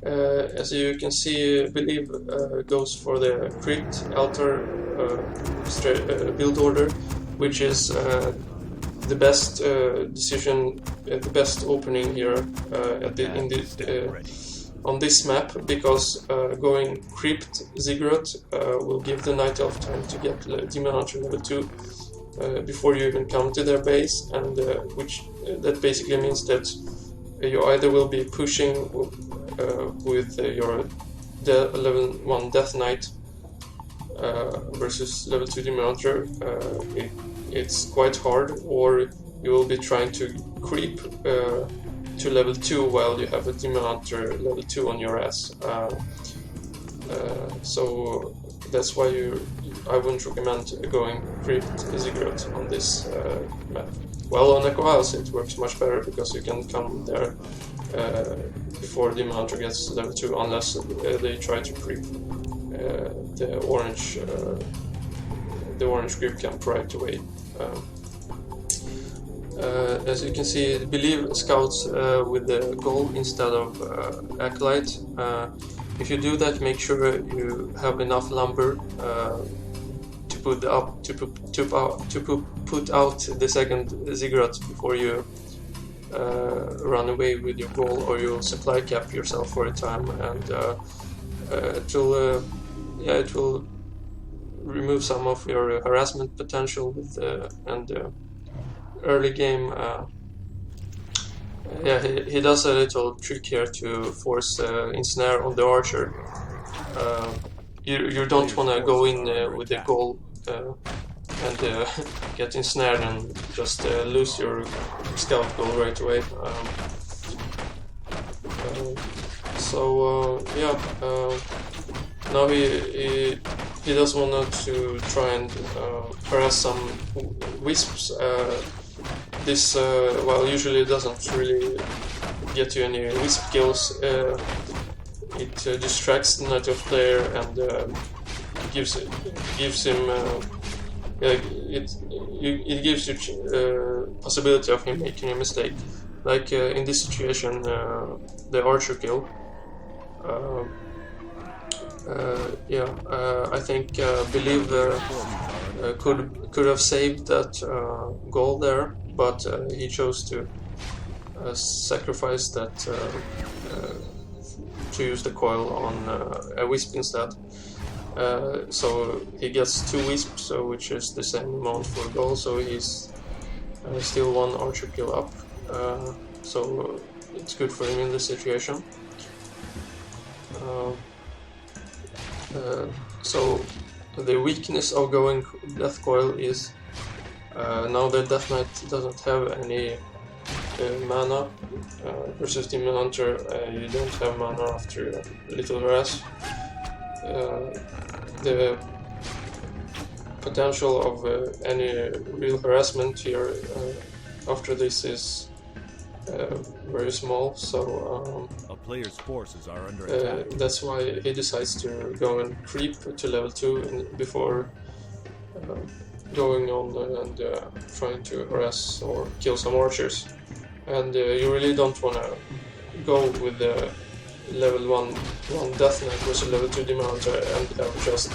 As you can see, believe goes for the crypt altar build order, which is the best decision, the best opening here on this map, because going crypt ziggurat will give the Night Elf time to get Demon Hunter level 2 before you even come to their base, and that basically means that you either will be pushing with your level 1 Death Knight versus level 2 Demon Hunter. It's quite hard, or you will be trying to creep to level 2 while you have a Demon Hunter level 2 on your ass. So that's why I wouldn't recommend going Crypt Ziggurat on this map. Well, on Echo House it works much better, because you can come there before Demon Hunter gets level 2, unless they try to creep the orange grip camp right away. As you can see, believe scouts with the gold instead of acolyte. If you do that, make sure you have enough lumber to put out the second ziggurat before you run away with your goal, or you'll supply cap yourself for a time, and it will remove some of your harassment potential with early game. He does a little trick here to force ensnare on the archer. You don't want to go in with the goal and get ensnared and just lose your scout goal right away. Now he does want to try and harass some wisps. This usually doesn't really get you any wisp kills. It distracts the Night Elf player and gives him it gives you possibility of him making a mistake. Like in this situation, the archer kill. I think Believe could have saved that goal there, but he chose to sacrifice that to use the coil on a wisp instead. So he gets 2 wisps, which is the same amount for a goal, so he's still 1 archer kill up. So it's good for him in this situation. So the weakness of going Death Coil is now that Death Knight doesn't have any mana versus Demon Hunter. You don't have mana after Little Harass. The potential of any real harassment here after this is very small, so a player's forces are under attack. That's why he decides to go and creep to level 2 before going on and trying to harass or kill some archers. And you really don't want to go with the level 1 Death Knight versus level 2 Demon Hunter and have just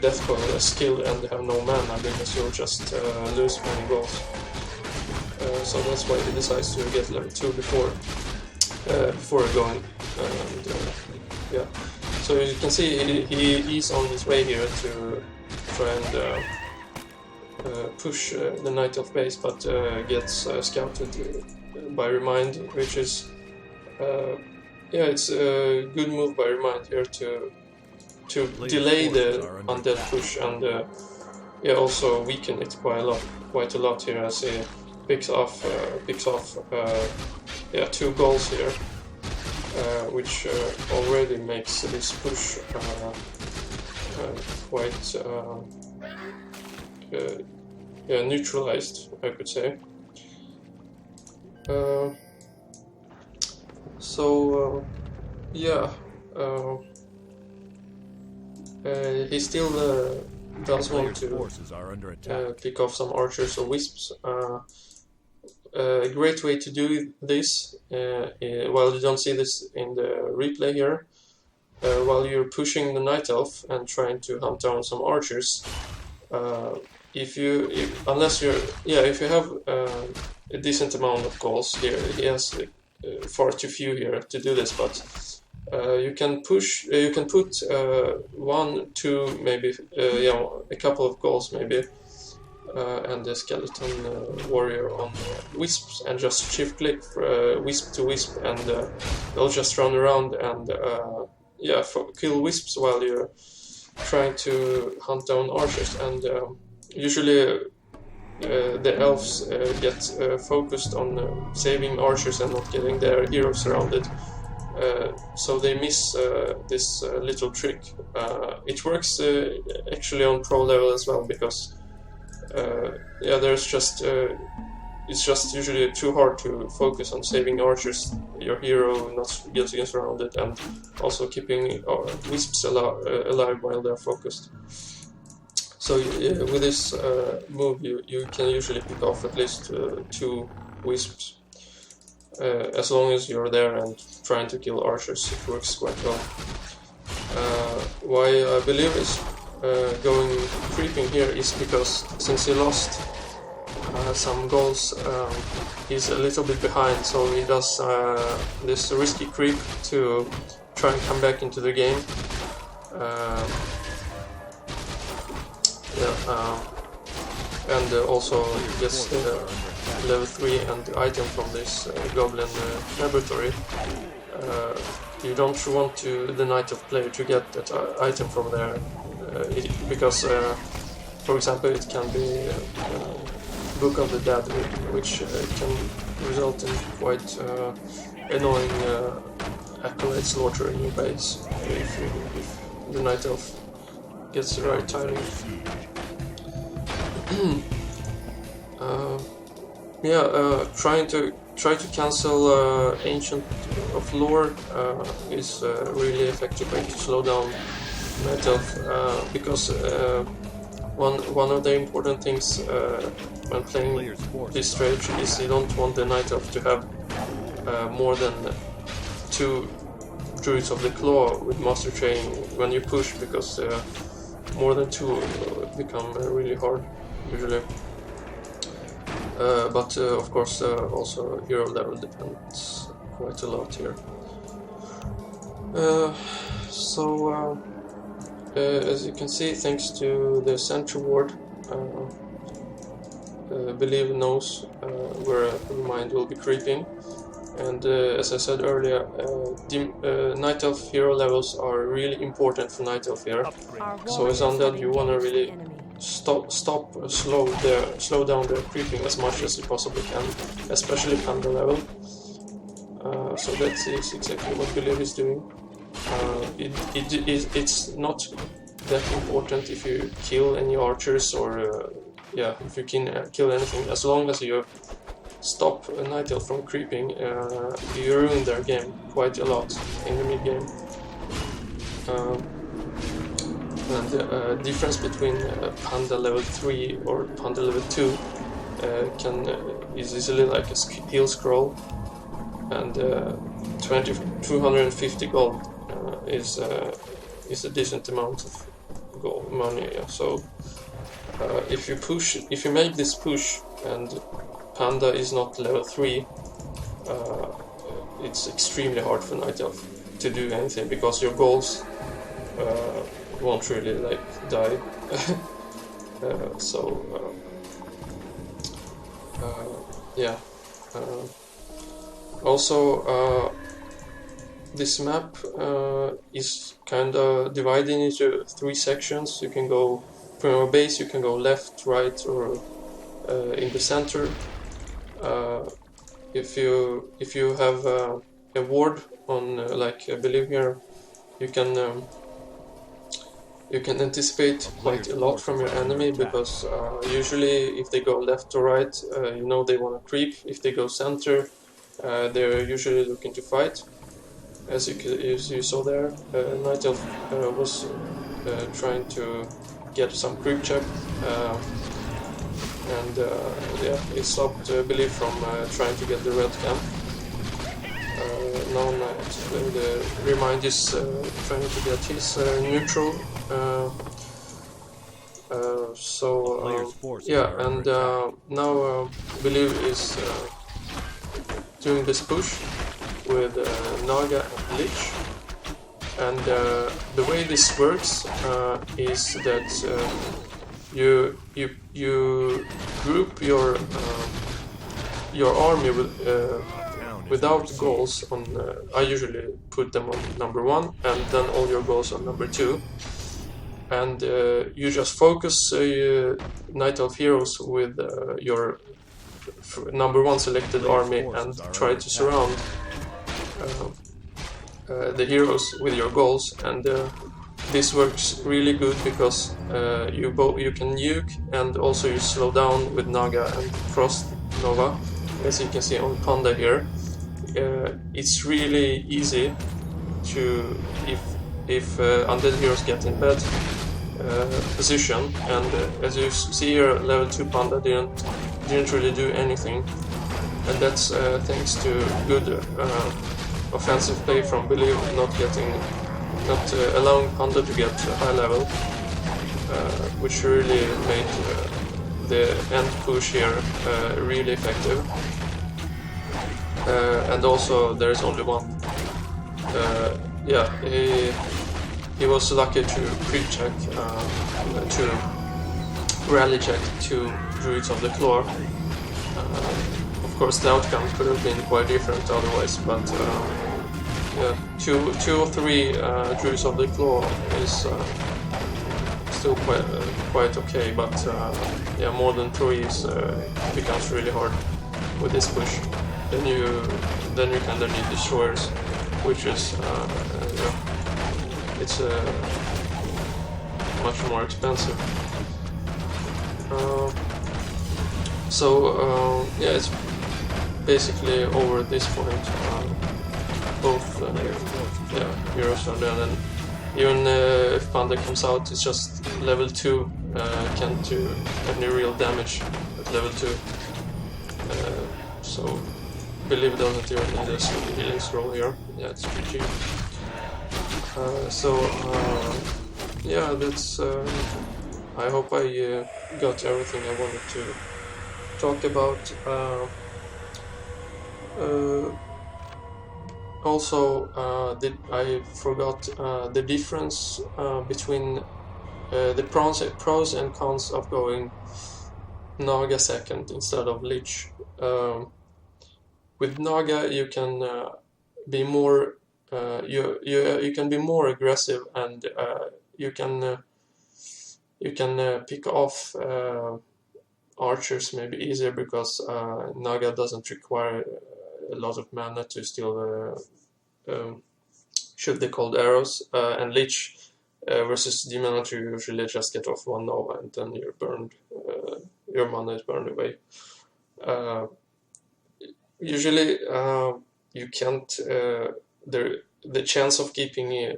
Death Coil as skill and have no mana, because you'll just lose many goals. So that's why he decides to get level 2 before going. And so you can see he's on his way here to try and push the Night Elf base, but gets scouted by Remind, which is it's a good move by Remind here to delay the undead push and also weaken it quite a lot here, as he picks off 2 goals here, which already makes this push quite neutralized, I could say. He still does want to pick off some archers or wisps. a great way to do this, while you don't see this in the replay here, while you're pushing the Night Elf and trying to hunt down some archers, if you have a decent amount of goals here, he has far too few here to do this, but you can put 1, 2, maybe a couple of goals maybe, and the skeleton warrior on wisps, and just shift click wisp to wisp, and they'll just run around and kill wisps while you're trying to hunt down archers. And usually the elves get focused on saving archers and not getting their heroes surrounded, so they miss this little trick. It works actually on pro level as well, because it's just usually too hard to focus on saving archers, your hero not getting surrounded, and also keeping wisps alive while they're focused. So with this move, you can usually pick off at least 2 wisps, as long as you're there and trying to kill archers. It works quite well. Why I believe is going creeping here is because since he lost some goals, he's a little bit behind, so he does this risky creep to try and come back into the game. And also gets level 3 and item from this goblin laboratory. You don't want the Night of player to get that item from there, because for example it can be Book of the Dead, which can result in quite annoying acolyte slaughter in your base if the Night Elf gets the right timing. Try to cancel Ancient of Lore is a really effective way to slow down Night Elf, because one of the important things when playing this strategy is you don't want the Night Elf to have more than 2 Druids of the Claw with Master Training when you push, because more than 2 become really hard usually. But of course also hero level depends quite a lot here. As you can see, thanks to the Sentry Ward, Believe knows where Remind will be creeping, and as I said earlier, Night Elf hero levels are really important for Night Elf here. So as Undead, you wanna really slow down their creeping as much as you possibly can, especially Panda level. So that is exactly what Believe is doing. It's not that important if you kill any archers or if you can kill anything, as long as you stop a Night Elf from creeping. You ruin their game quite a lot in the mid game. And the difference between Panda level 3 or Panda level 2 is easily like a heal scroll, and 250 gold is a decent amount of gold money. Yeah. So if you make this push and Panda is not level 3, it's extremely hard for Night Elf to do anything, because your goals won't really die. Also, this map is kind of divided into 3 sections. You can go from your base, you can go left, right, or in the center. If you have a ward on like I believe here, you can anticipate quite a lot from your enemy, because usually if they go left or right, they want to creep. If they go center, they're usually looking to fight. As you saw there, Night Elf was trying to get some creep check, and yeah, it stopped Believe from trying to get the red camp. Now Remind is trying to get his neutral. Yeah, and now Believe is doing this push with Naga and Lich, and the way this works is that you group your army without goals on. I usually put them on number 1, and then all your goals on number 2. And you just focus Night Elf heroes with your number 1 selected army and try to surround the heroes with your goals. And this works really good because you can nuke, and also you slow down with Naga and Frost Nova, as you can see on Panda here. It's really easy to, if undead heroes get in bad position, and as you see here, level 2 Panda didn't really do anything, and that's thanks to good offensive play from Believe, not allowing Panda to get high level, which really made the end push here really effective. And also there is only one. Yeah, he was lucky to pre-check, to rally check 2 Druids of the Claw. Of course the outcome could have been quite different otherwise, but yeah, 2 or 3 Druids of the Claw is still quite okay, but yeah, more than 3 becomes really hard with this push. Then you kind of need destroyers, which is yeah, it's much more expensive. Yeah, it's basically over at this point. Both yeah, heroes are dead, and even if Panda comes out, it's just level 2, can't do any real damage at level 2. So Believe doesn't even need a healing scroll here. Yeah, it's GG. Yeah, that's. I hope I got everything I wanted to talk about. Also, I forgot the difference between the pros and cons of going Naga second instead of Lich. With Naga, you can be more you can be more aggressive, and you can pick off archers maybe easier, because Naga doesn't require a lot of mana to still shoot the cold arrows, and Lich versus Demon Hunter, you usually just get off 1 Nova and then you're burned, your mana is burned away. Usually you can't, the chance of keeping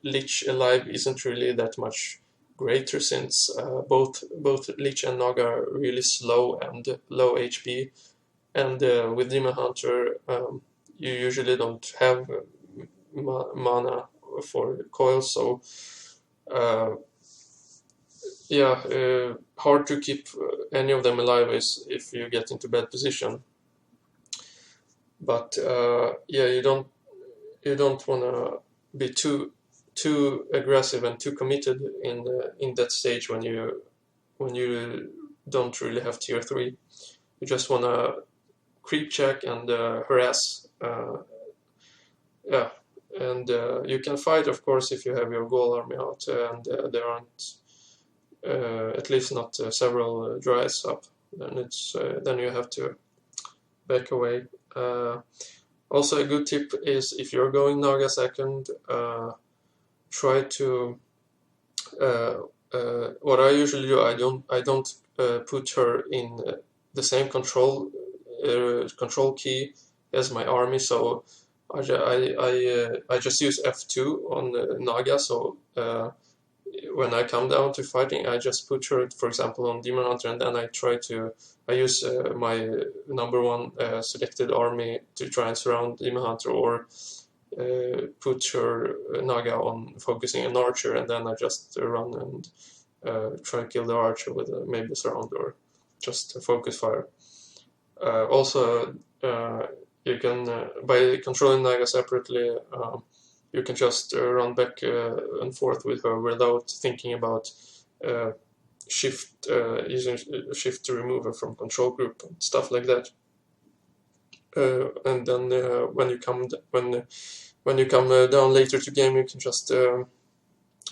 Lich alive isn't really that much greater, since both Lich and Naga are really slow and low HP, and with Demon Hunter you usually don't have mana for coils, so yeah, hard to keep any of them alive is if you get into bad position. But yeah, you don't want to be too aggressive and too committed in that stage when you don't really have tier 3. You just want to creep check and harass. Yeah, and you can fight, of course, if you have your goal army out, and there aren't at least not several dries up. Then it's then you have to back away. Also, a good tip is, if you're going Naga second, try to what I usually do, I don't put her in the same control key as my army, so I just use F2 on Naga, so when I come down to fighting, I just put her, for example, on Demon Hunter, and then I use my #1 selected army to try and surround Demon Hunter, or put her Naga on focusing an archer, and then I just run and try to kill the archer with maybe a surround or just a focus fire. Also, you can, by controlling Naga separately, you can just run back and forth with her without thinking about using shift to remove her from control group and stuff like that. And then when you come down later to game, you can just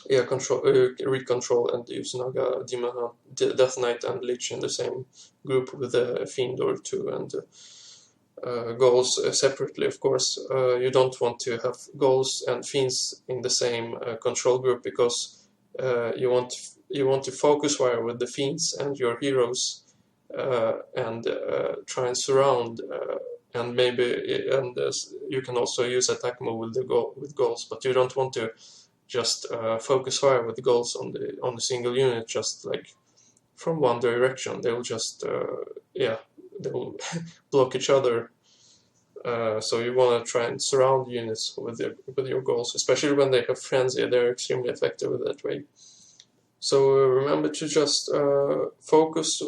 recontrol and use Naga, Demon, Death Knight, and Lich in the same group with a Fiend or two, and goals separately, of course. You don't want to have goals and Fiends in the same control group, because you want to focus fire with the Fiends and your heroes, and try and surround, and you can also use attack move with goals, but you don't want to just focus fire with goals on the single unit, just like from one direction. They will just they will block each other. So you want to try and surround units with your goals, especially when they have frenzy. They're extremely effective that way. So remember to just focus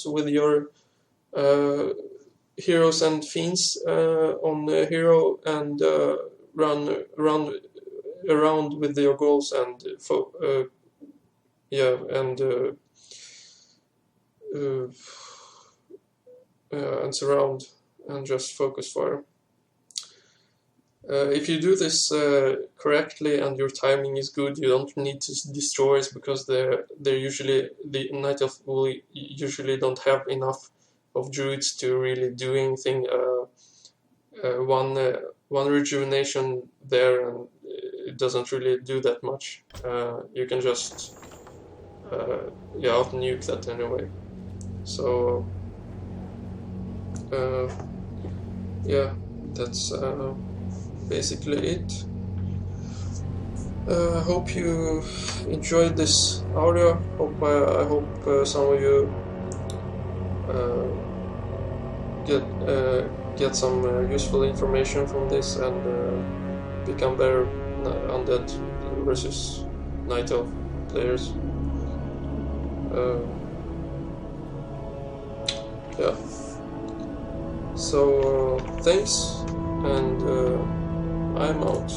with your heroes and Fiends on the hero, and run around with your goals, and and surround and just focus fire. If you do this correctly and your timing is good, you don't need to destroy, because the Night Elf will usually don't have enough of druids to really do anything. One rejuvenation there, and it doesn't really do that much. You can just out nuke that anyway. So that's basically it. I hope you enjoyed this audio. I hope some of you get some useful information from this, and become better undead versus Night Elf players. So thanks, and I'm out.